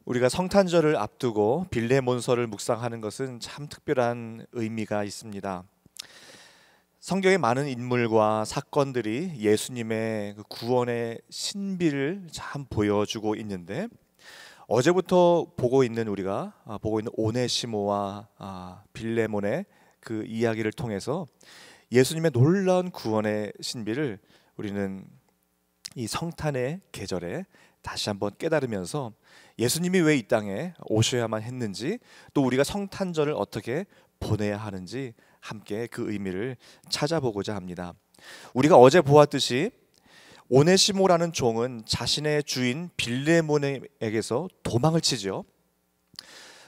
우리가 성탄절을 앞두고 빌레몬서를 묵상하는 것은 참 특별한 의미가 있습니다. 성경의 많은 인물과 사건들이 예수님의 그 구원의 신비를 참 보여주고 있는데, 어제부터 보고 있는 우리가 보고 있는 오네시모와 빌레몬의 그 이야기를 통해서 예수님의 놀라운 구원의 신비를 우리는 이 성탄의 계절에 다시 한번 깨달으면서 예수님이 왜 이 땅에 오셔야만 했는지, 또 우리가 성탄절을 어떻게 보내야 하는지 함께 그 의미를 찾아보고자 합니다. 우리가 어제 보았듯이 오네시모라는 종은 자신의 주인 빌레몬에게서 도망을 치죠.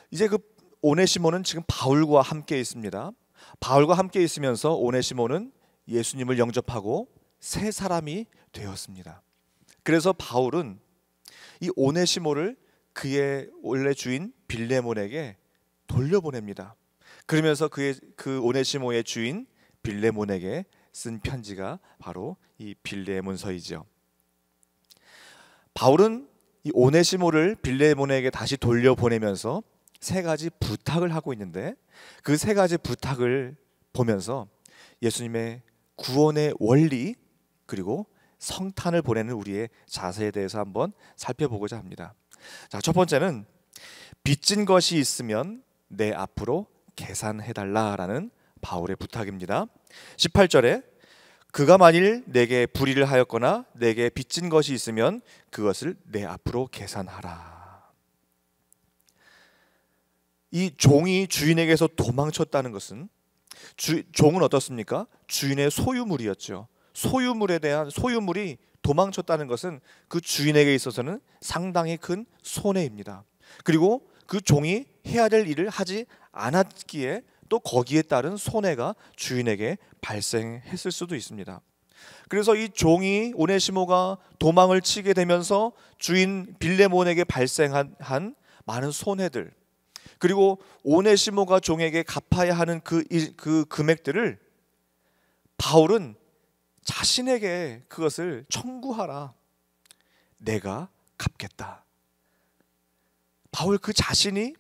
이제 그 오네시모는 지금 바울과 함께 있습니다. 바울과 함께 있으면서 오네시모는 예수님을 영접하고 새 사람이 되었습니다. 그래서 바울은 이 오네시모를 그의 원래 주인 빌레몬에게 돌려보냅니다. 그러면서 그 오네시모의 주인 빌레몬에게 쓴 편지가 바로 이 빌레몬서이죠. 바울은 이 오네시모를 빌레몬에게 다시 돌려보내면서 세 가지 부탁을 하고 있는데, 그 세 가지 부탁을 보면서 예수님의 구원의 원리, 그리고 성탄을 보내는 우리의 자세에 대해서 한번 살펴보고자 합니다. 자, 첫 번째는 빚진 것이 있으면 내 앞으로 계산해달라라는 바울의 부탁입니다. 18절에 그가 만일 내게 불의를 하였거나 내게 빚진 것이 있으면 그것을 내 앞으로 계산하라. 이 종이 주인에게서 도망쳤다는 것은, 종은 어떻습니까? 주인의 소유물이었죠. 소유물이 도망쳤다는 것은 그 주인에게 있어서는 상당히 큰 손해입니다. 그리고 그 종이 해야 될 일을 하지 않았기에 또 거기에 따른 손해가 주인에게 발생했을 수도 있습니다. 그래서 이 종이 오네시모가 도망을 치게 되면서 주인 빌레몬에게 발생한 많은 손해들, 그리고 오네시모가 종에게 갚아야 하는 그 금액들을 바울은 자신에게 그것을 청구하라. 내가 갚겠다. 바울 그 자신이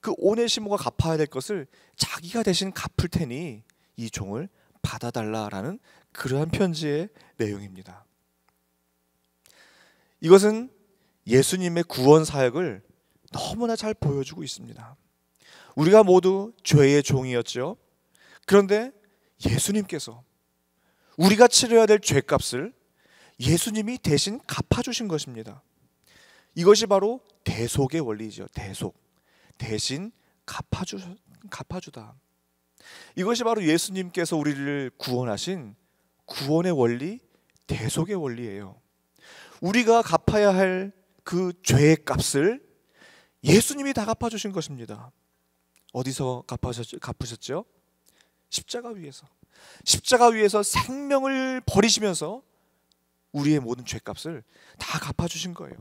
그 오네시모가 갚아야 될 것을 자기가 대신 갚을 테니 이 종을 받아달라라는 그러한 편지의 내용입니다. 이것은 예수님의 구원 사역을 너무나 잘 보여주고 있습니다. 우리가 모두 죄의 종이었죠. 그런데 예수님께서 우리가 치러야 될 죄값을 예수님이 대신 갚아주신 것입니다. 이것이 바로 대속의 원리죠. 대신 갚아주다. 이것이 바로 예수님께서 우리를 구원하신 구원의 원리, 대속의 원리예요. 우리가 갚아야 할 그 죄의 값을 예수님이 다 갚아주신 것입니다. 어디서 갚으셨죠? 십자가 위에서 생명을 버리시면서 우리의 모든 죄값을 다 갚아주신 거예요.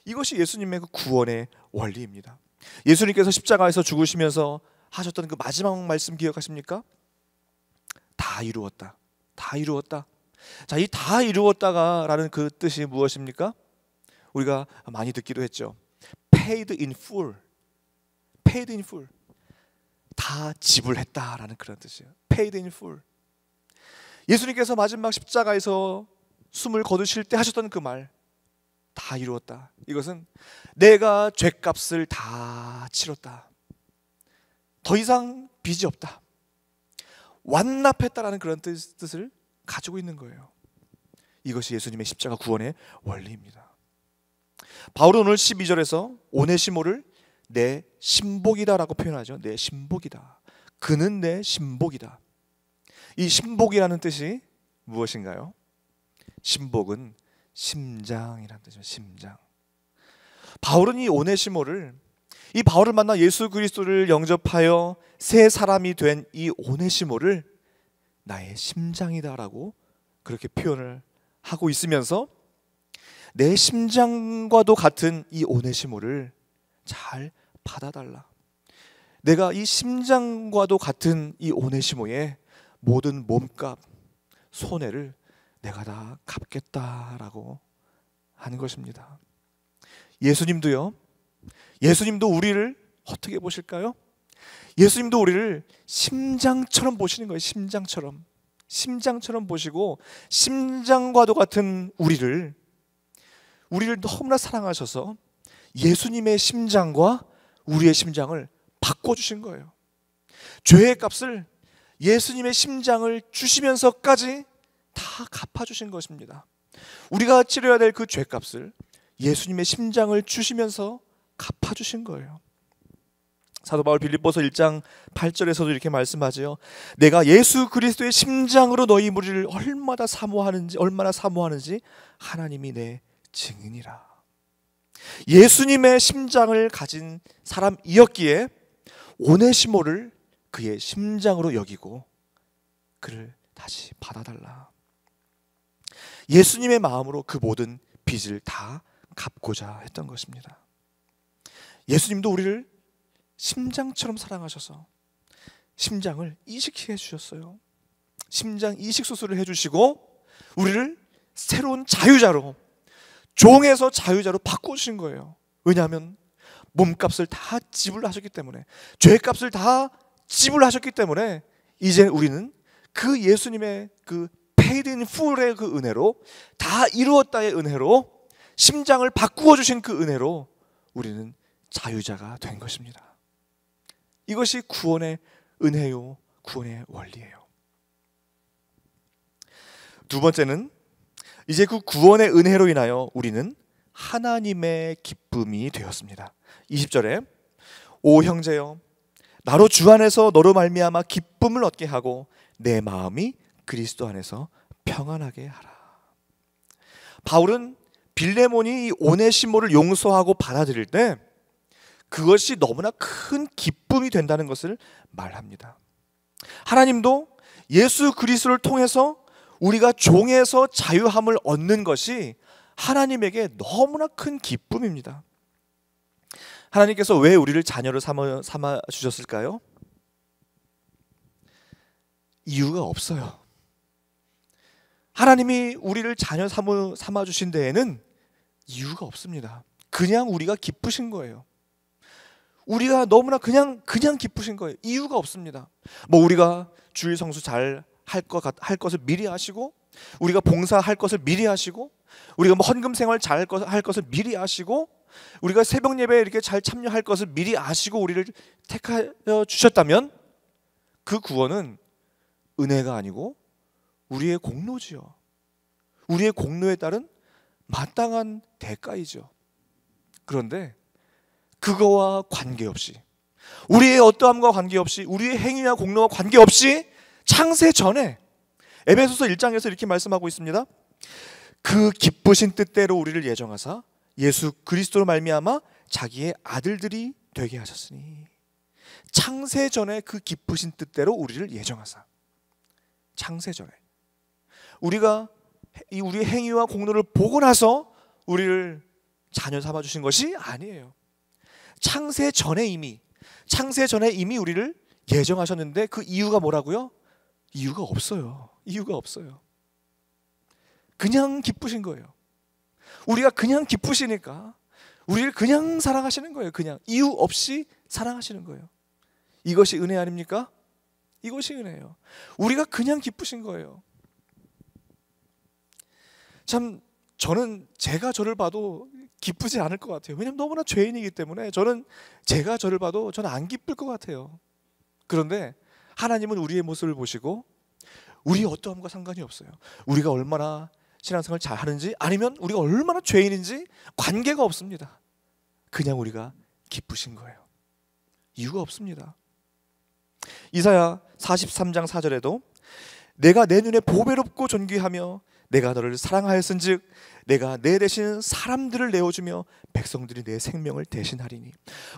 이것이 예수님의 그 구원의 원리입니다. 예수님께서 십자가에서 죽으시면서 하셨던 그 마지막 말씀 기억하십니까? 다 이루었다. 다 이루었다. 자, 이 다 이루었다라는 그 뜻이 무엇입니까? 우리가 많이 듣기도 했죠. Paid in full. Paid in full. 다 지불했다라는 그런 뜻이에요. Paid in full. 예수님께서 마지막 십자가에서 숨을 거두실 때 하셨던 그 말, 다 이루었다. 이것은 내가 죄값을 다 치렀다. 더 이상 빚이 없다. 완납했다라는 그런 뜻을 가지고 있는 거예요. 이것이 예수님의 십자가 구원의 원리입니다. 바울은 오늘 12절에서 오네시모를 내 신복이다라고 표현하죠. 내 신복이다. 그는 내 신복이다. 이 신복이라는 뜻이 무엇인가요? 신복은 심장이라는 뜻이죠. 심장. 바울은 이 바울을 만나 예수 그리스도를 영접하여 새 사람이 된 이 오네시모를 나의 심장이다라고 그렇게 표현을 하고 있으면서 내 심장과도 같은 이 오네시모를 잘 받아달라. 내가 이 심장과도 같은 이 오네시모의 모든 몸값, 손해를 내가 다 갚겠다라고 하는 것입니다. 예수님도요, 예수님도 우리를 어떻게 보실까요? 예수님도 우리를 심장처럼 보시는 거예요. 심장처럼 보시고 심장과도 같은 우리를 너무나 사랑하셔서 예수님의 심장과 우리의 심장을 바꿔주신 거예요. 죄의 값을 예수님의 심장을 주시면서까지 다 갚아주신 것입니다. 우리가 치러야 될 그 죄값을 예수님의 심장을 주시면서 갚아주신 거예요. 사도 바울 빌립보서 1장 8절에서도 이렇게 말씀하죠. 내가 예수 그리스도의 심장으로 너희 무리를 얼마나 사모하는지 하나님이 내 증인이라. 예수님의 심장을 가진 사람이었기에 오네시모를 그의 심장으로 여기고 그를 다시 받아달라. 예수님의 마음으로 그 모든 빚을 다 갚고자 했던 것입니다. 예수님도 우리를 심장처럼 사랑하셔서 심장을 이식해 주셨어요. 심장 이식 수술을 해주시고 우리를 새로운 자유자로, 종에서 자유자로 바꿔주신 거예요. 왜냐하면 몸값을 다 지불하셨기 때문에, 죄값을 다 지불하셨기 때문에 이제 우리는 그 예수님의 그 paid in full의 그 은혜로, 다 이루었다의 은혜로, 심장을 바꾸어 주신 그 은혜로 우리는 자유자가 된 것입니다. 이것이 구원의 은혜요, 구원의 원리예요. 두 번째는 이제 그 구원의 은혜로 인하여 우리는 하나님의 기쁨이 되었습니다. 20절에 오 형제여 나로 주 안에서 너로 말미암아 기쁨을 얻게 하고 내 마음이 그리스도 안에서 평안하게 하라. 바울은 빌레몬이 이 오네시모를 용서하고 받아들일 때 그것이 너무나 큰 기쁨이 된다는 것을 말합니다. 하나님도 예수 그리스도를 통해서 우리가 종에서 자유함을 얻는 것이 하나님에게 너무나 큰 기쁨입니다. 하나님께서 왜 우리를 자녀로 삼아 주셨을까요? 이유가 없어요. 하나님이 우리를 자녀 삼아 주신 데에는 이유가 없습니다. 그냥 우리가 기쁘신 거예요. 우리가 너무나 그냥 기쁘신 거예요. 이유가 없습니다. 뭐 우리가 주일 성수 잘 할 것을 미리 하시고, 우리가 봉사할 것을 미리 하시고, 우리가 뭐 헌금 생활 잘 할 것을 미리 하시고, 우리가 새벽 예배에 이렇게 잘 참여할 것을 미리 아시고 우리를 택하여 주셨다면 그 구원은 은혜가 아니고 우리의 공로지요. 우리의 공로에 따른 마땅한 대가이죠. 그런데 그거와 관계없이, 우리의 어떠함과 관계없이, 우리의 행위와 공로와 관계없이 창세 전에 에베소서 1장에서 이렇게 말씀하고 있습니다. 그 기쁘신 뜻대로 우리를 예정하사 예수 그리스도로 말미암아 자기의 아들들이 되게 하셨으니. 창세 전에 그 기쁘신 뜻대로 우리를 예정하사, 창세 전에 우리가 우리의 행위와 공로를 보고 나서 우리를 자녀 삼아 주신 것이 아니에요. 창세 전에 이미 우리를 예정하셨는데 그 이유가 뭐라고요? 이유가 없어요. 그냥 기쁘신 거예요. 우리가 그냥 기쁘시니까 우리를 그냥 사랑하시는 거예요. 그냥 이유 없이 사랑하시는 거예요. 이것이 은혜 아닙니까? 이것이 은혜예요. 우리가 그냥 기쁘신 거예요. 참 저는 제가 저를 봐도 기쁘지 않을 것 같아요. 왜냐하면 너무나 죄인이기 때문에 저는 제가 저를 봐도 저는 안 기쁠 것 같아요. 그런데 하나님은 우리의 모습을 보시고 우리의 어떠함과 상관이 없어요. 우리가 얼마나 신앙생활 잘하는지, 아니면 우리가 얼마나 죄인인지 관계가 없습니다. 그냥 우리가 기쁘신 거예요. 이유가 없습니다. 이사야 43장 4절에도 내가 내 눈에 보배롭고 존귀하며 내가 너를 사랑하였은즉 내가 내 대신 사람들을 내어주며 백성들이 내 생명을 대신하리니.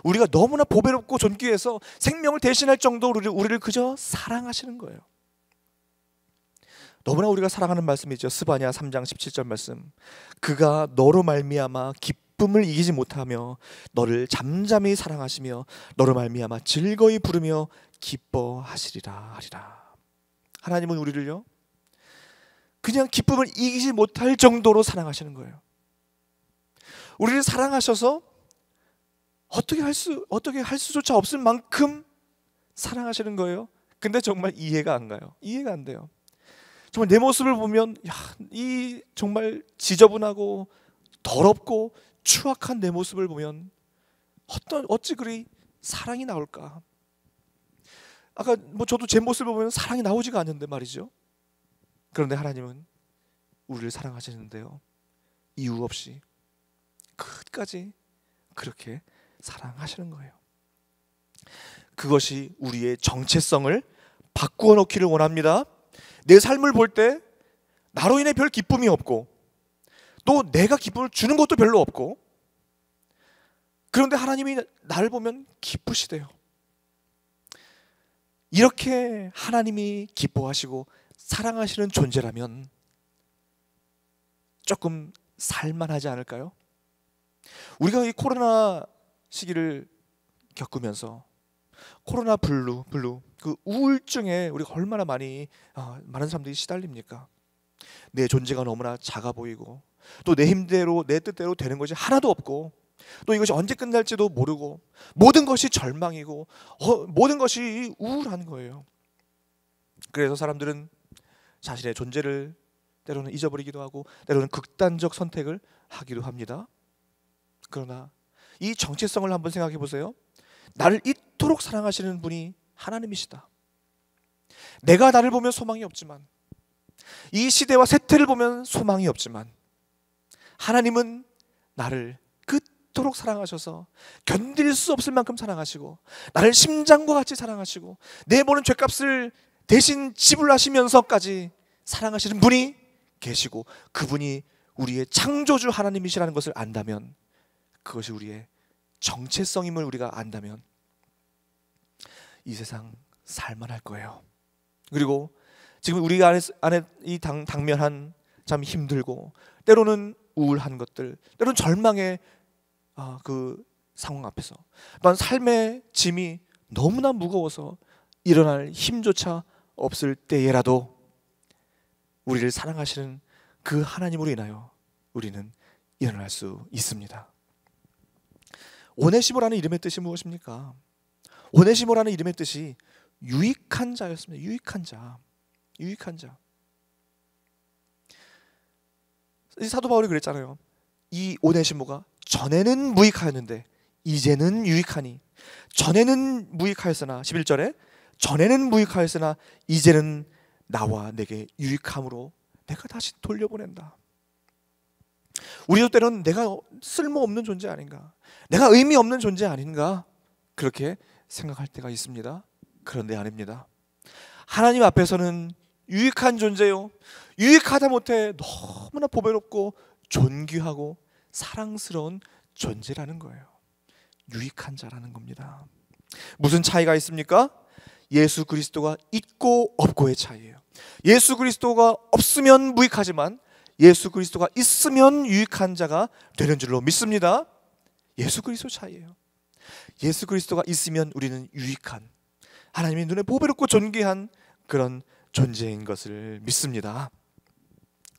우리가 너무나 보배롭고 존귀해서 생명을 대신할 정도로 우리를 그저 사랑하시는 거예요. 너무나 우리가 사랑하는 말씀이죠. 스바냐 3장 17절 말씀. 그가 너로 말미암아 기쁨을 이기지 못하며 너를 잠잠히 사랑하시며 너로 말미암아 즐거이 부르며 기뻐하시리라 하리라. 하나님은 우리를요 그냥 기쁨을 이기지 못할 정도로 사랑하시는 거예요. 우리를 사랑하셔서 어떻게 할 수조차 없을 만큼 사랑하시는 거예요. 근데 정말 이해가 안 가요. 이해가 안 돼요. 정말 내 모습을 보면 이 정말 지저분하고 더럽고 추악한 내 모습을 보면 어찌 그리 사랑이 나올까? 아까 저도 제 모습을 보면 사랑이 나오지가 않는데 말이죠. 그런데 하나님은 우리를 사랑하시는데요, 이유 없이 끝까지 그렇게 사랑하시는 거예요. 그것이 우리의 정체성을 바꾸어 놓기를 원합니다. 내 삶을 볼 때 나로 인해 별 기쁨이 없고 또 내가 기쁨을 주는 것도 별로 없고, 그런데 하나님이 나를 보면 기쁘시대요. 이렇게 하나님이 기뻐하시고 사랑하시는 존재라면 조금 살만하지 않을까요? 우리가 이 코로나 시기를 겪으면서 코로나 블루 그 우울증에 우리가 얼마나 많은 사람들이 시달립니까? 내 존재가 너무나 작아 보이고 또 내 힘대로 내 뜻대로 되는 것이 하나도 없고 또 이것이 언제 끝날지도 모르고 모든 것이 절망이고 모든 것이 우울한 거예요. 그래서 사람들은 자신의 존재를 때로는 잊어버리기도 하고 때로는 극단적 선택을 하기도 합니다. 그러나 이 정체성을 한번 생각해 보세요. 나를 이토록 사랑하시는 분이 하나님이시다. 내가 나를 보면 소망이 없지만, 이 시대와 세태를 보면 소망이 없지만, 하나님은 나를 그토록 사랑하셔서 견딜 수 없을 만큼 사랑하시고 나를 심장과 같이 사랑하시고 내 모든 죄값을 대신 지불하시면서까지 사랑하시는 분이 계시고, 그분이 우리의 창조주 하나님이시라는 것을 안다면, 그것이 우리의 정체성임을 우리가 안다면 이 세상 살만할 거예요. 그리고 지금 우리 안에 이 당면한 참 힘들고 때로는 우울한 것들, 때로는 절망의 그 상황 앞에서 또한 삶의 짐이 너무나 무거워서 일어날 힘조차 없을 때에라도 우리를 사랑하시는 그 하나님으로 인하여 우리는 일어날 수 있습니다. 오네시모라는 이름의 뜻이 무엇입니까? 오네시모라는 이름의 뜻이 유익한 자였습니다. 유익한 자. 유익한 자. 사도 바울이 그랬잖아요. 이 오네시모가 전에는 무익하였는데 이제는 유익하니, 전에는 무익하였으나 11절에 전에는 무익하였으나 이제는 나와 내게 유익함으로 내가 다시 돌려보낸다. 우리도 때로는 내가 쓸모없는 존재 아닌가, 내가 의미 없는 존재 아닌가, 그렇게 생각할 때가 있습니다. 그런데 아닙니다. 하나님 앞에서는 유익한 존재요, 유익하다 못해 너무나 보배롭고 존귀하고 사랑스러운 존재라는 거예요. 유익한 자라는 겁니다. 무슨 차이가 있습니까? 예수 그리스도가 있고 없고의 차이예요. 예수 그리스도가 없으면 무익하지만 예수 그리스도가 있으면 유익한 자가 되는 줄로 믿습니다. 예수 그리스도 차이예요. 예수 그리스도가 있으면 우리는 유익한, 하나님의 눈에 보배롭고 존귀한 그런 존재인 것을 믿습니다.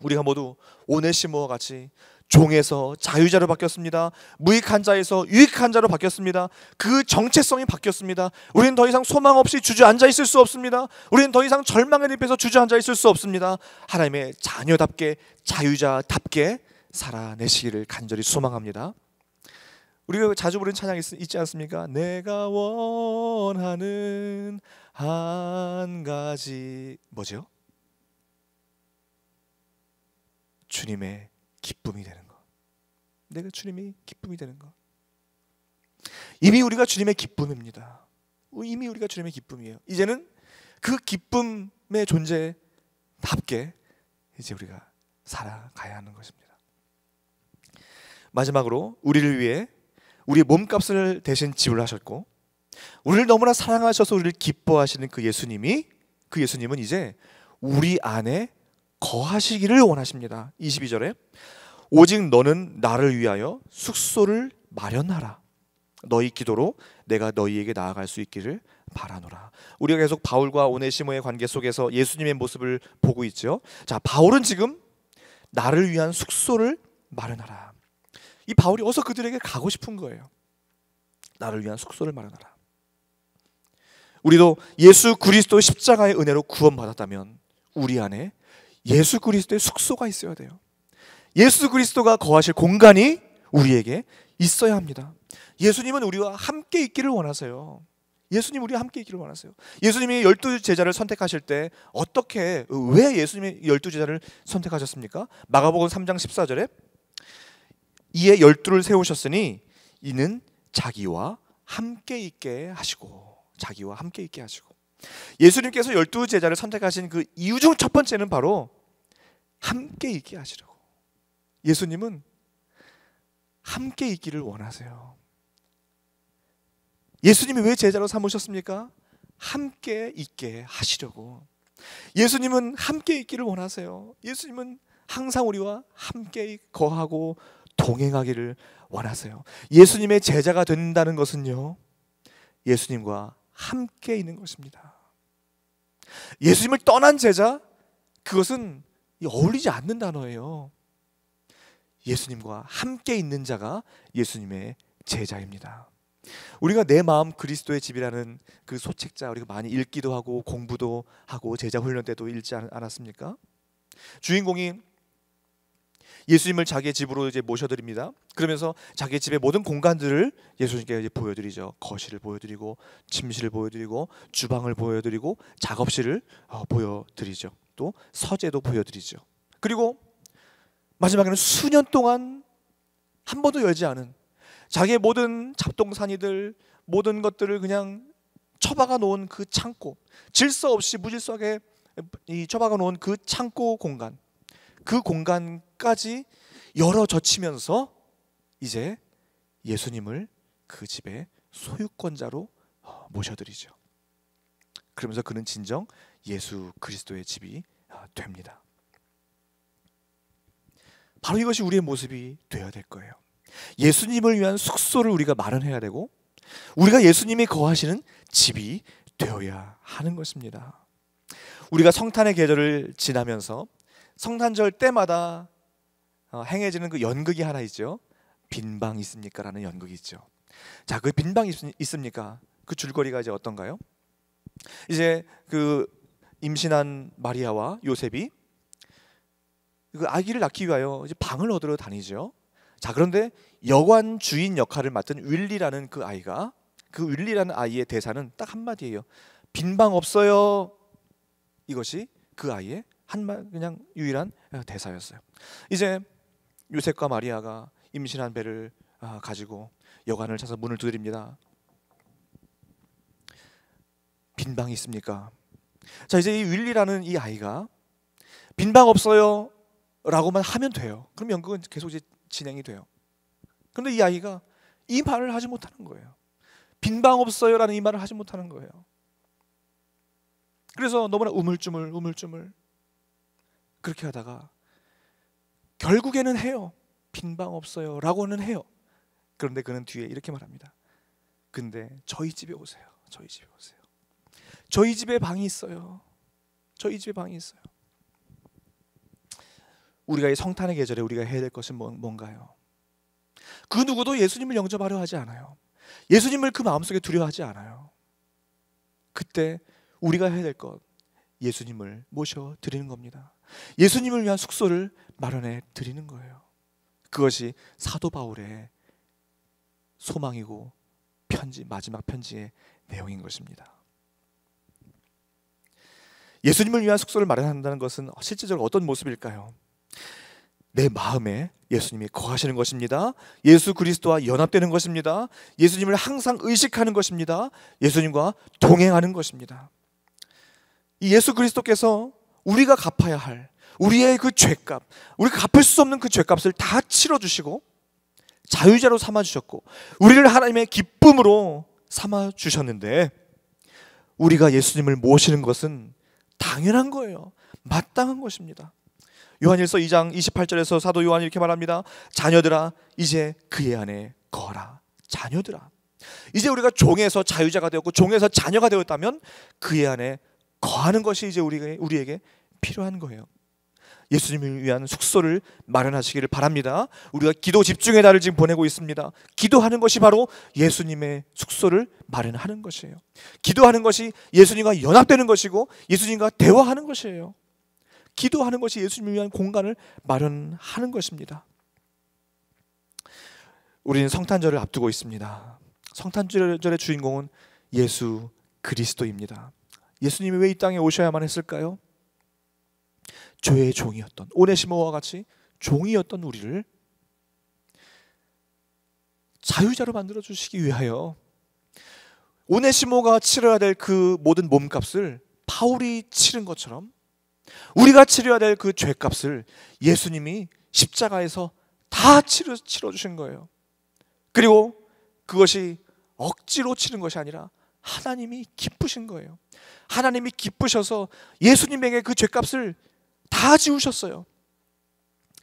우리가 모두 오네시모와 같이 종에서 자유자로 바뀌었습니다. 무익한 자에서 유익한 자로 바뀌었습니다. 그 정체성이 바뀌었습니다. 우리는 더 이상 소망 없이 주저앉아 있을 수 없습니다. 우리는 더 이상 절망의 늪에서 주저앉아 있을 수 없습니다. 하나님의 자녀답게 자유자답게 살아내시기를 간절히 소망합니다. 우리가 자주 부르는 찬양이 있지 않습니까? 내가 원하는 한 가지 뭐죠? 주님의 기쁨이 되는 것. 내가 주님이 기쁨이 되는 것. 이미 우리가 주님의 기쁨입니다. 이미 우리가 주님의 기쁨이에요. 이제는 그 기쁨의 존재답게 이제 우리가 살아가야 하는 것입니다. 마지막으로 우리를 위해 우리의 몸값을 대신 지불하셨고 우리를 너무나 사랑하셔서 우리를 기뻐하시는 그 예수님은 이제 우리 안에 거하시기를 원하십니다. 22절에 오직 너는 나를 위하여 숙소를 마련하라. 너희 기도로 내가 너희에게 나아갈 수 있기를 바라노라. 우리가 계속 바울과 오네시모의 관계 속에서 예수님의 모습을 보고 있죠. 자, 바울은 지금 나를 위한 숙소를 마련하라. 이 바울이 어서 그들에게 가고 싶은 거예요. 나를 위한 숙소를 마련하라. 우리도 예수 그리스도 십자가의 은혜로 구원받았다면 우리 안에 예수 그리스도의 숙소가 있어야 돼요. 예수 그리스도가 거하실 공간이 우리에게 있어야 합니다. 예수님은 우리와 함께 있기를 원하세요. 예수님 우리와 함께 있기를 원하세요. 예수님이 12제자를 선택하실 때 왜 예수님이 12제자를 선택하셨습니까? 마가복음 3장 14절에 이에 12를 세우셨으니 이는 자기와 함께 있게 하시고, 자기와 함께 있게 하시고. 예수님께서 12제자를 선택하신 그 이유 중 첫 번째는 바로 함께 있게 하시려고. 예수님은 함께 있기를 원하세요. 예수님이 왜 제자로 삼으셨습니까? 함께 있게 하시려고. 예수님은 함께 있기를 원하세요. 예수님은 항상 우리와 함께 거하고 동행하기를 원하세요. 예수님의 제자가 된다는 것은요, 예수님과 함께 있는 것입니다. 예수님을 떠난 제자, 그것은 어울리지 않는 단어예요. 예수님과 함께 있는 자가 예수님의 제자입니다. 우리가 내 마음 그리스도의 집이라는 그 소책자 우리가 많이 읽기도 하고 공부도 하고 제자 훈련 때도 읽지 않았습니까? 주인공이 예수님을 자기의 집으로 이제 모셔드립니다. 그러면서 자기의 집의 모든 공간들을 예수님께 이제 보여드리죠. 거실을 보여드리고, 침실을 보여드리고, 주방을 보여드리고, 작업실을 보여드리죠. 또 서재도 보여드리죠. 그리고 마지막에는 수년 동안 한 번도 열지 않은 자기의 모든 잡동사니들, 모든 것들을 그냥 처박아 놓은 그 창고, 질서 없이 무질서하게 처박아 놓은 그 창고 공간, 그 공간까지 열어 젖히면서 이제 예수님을 그 집의 소유권자로 모셔드리죠. 그러면서 그는 진정 예수 그리스도의 집이 됩니다. 바로 이것이 우리의 모습이 되어야 될 거예요. 예수님을 위한 숙소를 우리가 마련해야 되고, 우리가 예수님이 거하시는 집이 되어야 하는 것입니다. 우리가 성탄의 계절을 지나면서 성탄절 때마다 행해지는 그 연극이 하나 있죠. 빈방 있습니까? 라는 연극이 있죠. 자, 그 빈방 있습니까? 그 줄거리가 이제 어떤가요? 이제 그 임신한 마리아와 요셉이 그 아기를 낳기 위하여 이제 방을 얻으러 다니죠. 자, 그런데 여관 주인 역할을 맡은 윌리라는 그 아이가, 그 윌리라는 아이의 대사는 딱 한마디예요. 빈방 없어요. 이것이 그 아이의 그냥 유일한 대사였어요. 이제 요셉과 마리아가 임신한 배를 가지고 여관을 찾아서 문을 두드립니다. 빈방이 있습니까? 자, 이제 이 윌리라는 이 아이가 빈방 없어요 라고만 하면 돼요. 그럼 연극은 계속 이제 진행이 돼요. 그런데 이 아이가 이 말을 하지 못하는 거예요. 빈방 없어요 라는 이 말을 하지 못하는 거예요. 그래서 너무나 우물쭈물 그렇게 하다가 결국에는 해요. 빈방 없어요 라고는 해요. 그런데 그는 뒤에 이렇게 말합니다. 근데 저희 집에 오세요. 저희 집에 오세요. 저희 집에 방이 있어요. 저희 집에 방이 있어요. 우리가 이 성탄의 계절에 우리가 해야 될 것은 뭔가요? 그 누구도 예수님을 영접하려 하지 않아요. 예수님을 그 마음속에 두려워하지 않아요. 그때 우리가 해야 될 것, 예수님을 모셔 드리는 겁니다. 예수님을 위한 숙소를 마련해 드리는 거예요. 그것이 사도 바울의 소망이고 마지막 편지의 내용인 것입니다. 예수님을 위한 숙소를 마련한다는 것은 실제적으로 어떤 모습일까요? 내 마음에 예수님이 거하시는 것입니다. 예수 그리스도와 연합되는 것입니다. 예수님을 항상 의식하는 것입니다. 예수님과 동행하는 것입니다. 이 예수 그리스도께서 우리가 갚아야 할 우리의 그 죄값, 우리가 갚을 수 없는 그 죄값을 다 치러주시고 자유자로 삼아주셨고 우리를 하나님의 기쁨으로 삼아주셨는데, 우리가 예수님을 모시는 것은 당연한 거예요. 마땅한 것입니다. 요한일서 2장 28절에서 사도 요한이 이렇게 말합니다. 자녀들아 이제 그의 안에 거하라. 자녀들아, 이제 우리가 종에서 자유자가 되었고 종에서 자녀가 되었다면 그의 안에 거하는 것이 이제 우리에게 필요한 거예요. 예수님을 위한 숙소를 마련하시기를 바랍니다. 우리가 기도 집중의 날을 지금 보내고 있습니다. 기도하는 것이 바로 예수님의 숙소를 마련하는 것이에요. 기도하는 것이 예수님과 연합되는 것이고 예수님과 대화하는 것이에요. 기도하는 것이 예수님을 위한 공간을 마련하는 것입니다. 우리는 성탄절을 앞두고 있습니다. 성탄절의 주인공은 예수 그리스도입니다. 예수님이 왜 이 땅에 오셔야만 했을까요? 죄의 종이었던 오네시모와 같이 종이었던 우리를 자유자로 만들어 주시기 위하여 오네시모가 치러야 될 그 모든 몸값을 바울이 치른 것처럼 우리가 치러야 될 그 죄값을 예수님이 십자가에서 다 치러 주신 거예요. 그리고 그것이 억지로 치른 것이 아니라 하나님이 기쁘신 거예요. 하나님이 기쁘셔서 예수님에게 그 죄값을 다 지우셨어요.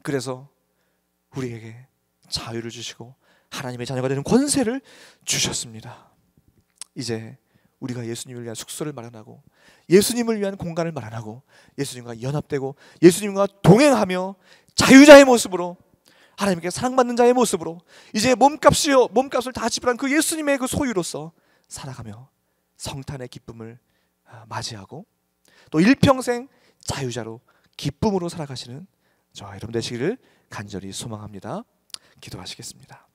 그래서 우리에게 자유를 주시고 하나님의 자녀가 되는 권세를 주셨습니다. 이제 우리가 예수님을 위한 숙소를 마련하고 예수님을 위한 공간을 마련하고 예수님과 연합되고 예수님과 동행하며 자유자의 모습으로 하나님께 사랑받는 자의 모습으로 이제 몸값을 다 지불한 그 예수님의 그 소유로서 살아가며 성탄의 기쁨을 맞이하고 또 일평생 자유자로 기쁨으로 살아가시는 저 여러분 되시기를 간절히 소망합니다. 기도하시겠습니다.